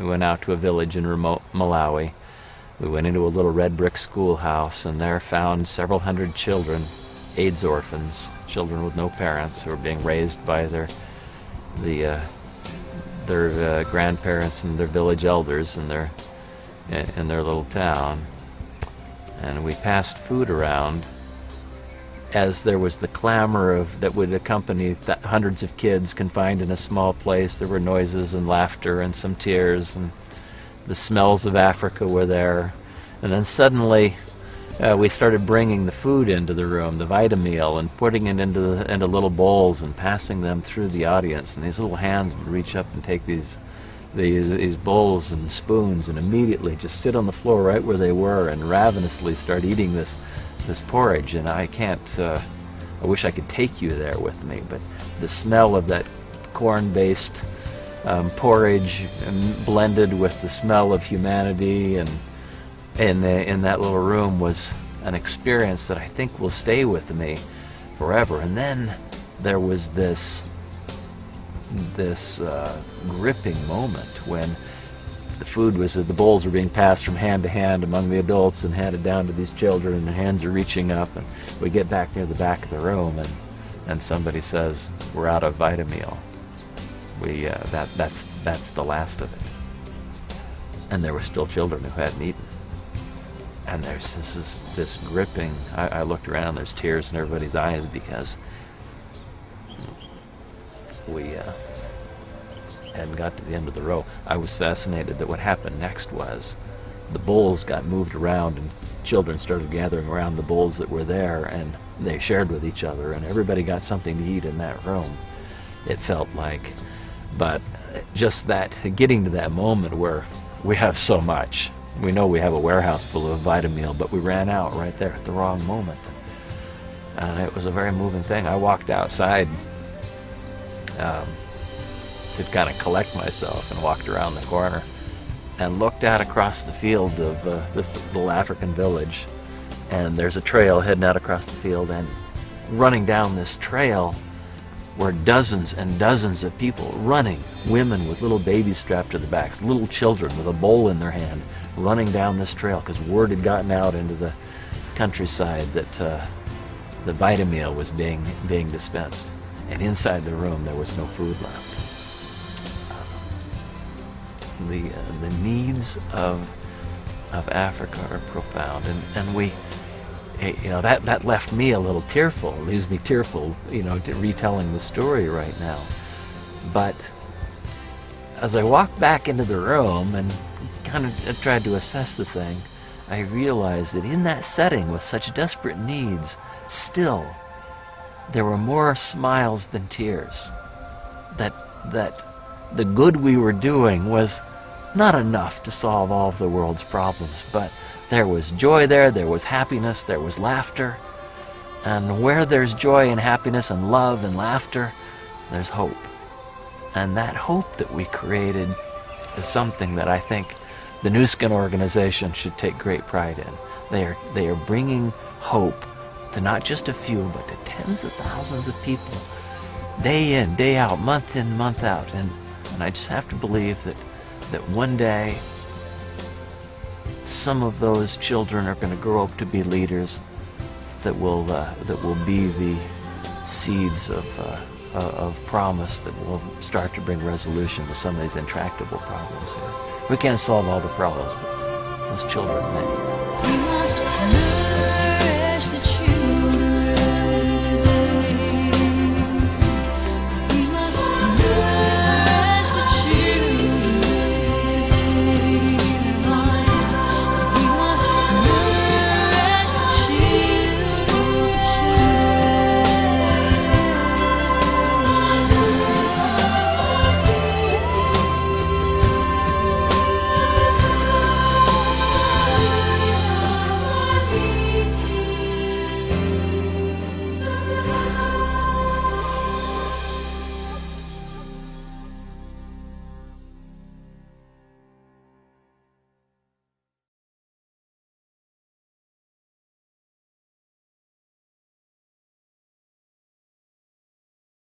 We went out to a village in remote Malawi. We went into a little red brick schoolhouse and there found several hundred children, AIDS orphans, children with no parents who were being raised by their grandparents and their village elders in their little town. And we passed food around as there was the clamor that would accompany hundreds of kids confined in a small place. There were noises and laughter and some tears, and the smells of Africa were there. And then suddenly we started bringing the food into the room, the Vitameal, and putting it into little bowls and passing them through the audience. And these little hands would reach up and take these bowls and spoons and immediately just sit on the floor right where they were and ravenously start eating this porridge. And I wish I could take you there with me, but the smell of that corn-based porridge blended with the smell of humanity and in that little room was an experience that I think will stay with me forever. And then there was this gripping moment when the bowls were being passed from hand to hand among the adults and handed down to these children, and the hands are reaching up, and we get back near the back of the room and somebody says, "We're out of Vitameal. That's the last of it." And there were still children who hadn't eaten. And there's this gripping. I looked around, there's tears in everybody's eyes because we hadn't got to the end of the row. I was fascinated that what happened next was the bowls got moved around and children started gathering around the bowls that were there, and they shared with each other, and everybody got something to eat in that room, it felt like. But just that, getting to that moment where we have so much. We know we have a warehouse full of Vitameal, but we ran out right there at the wrong moment. And it was a very moving thing. I walked outside to kind of collect myself and walked around the corner and looked out across the field of this little African village. And there's a trail heading out across the field, and running down this trail were dozens and dozens of people running, women with little babies strapped to their backs, little children with a bowl in their hand, running down this trail because word had gotten out into the countryside that the Vitameal was being dispensed. And inside the room there was no food left. The needs of Africa are profound, and we, that left me a little tearful. It leaves me tearful, retelling the story right now. But as I walked back into the room and kind of tried to assess the thing, I realized that in that setting with such desperate needs, still there were more smiles than tears. That the good we were doing was not enough to solve all of the world's problems, but there was joy there was happiness, there was laughter. And where there's joy and happiness and love and laughter, there's hope. And that hope that we created is something that I think the New Skin organization should take great pride in. They are bringing hope to not just a few, but to tens of thousands of people, day in, day out, month in, month out. And I just have to believe that one day some of those children are going to grow up to be leaders that will be the seeds of promise that will start to bring resolution to some of these intractable problems here. We can't solve all the problems, but those children may.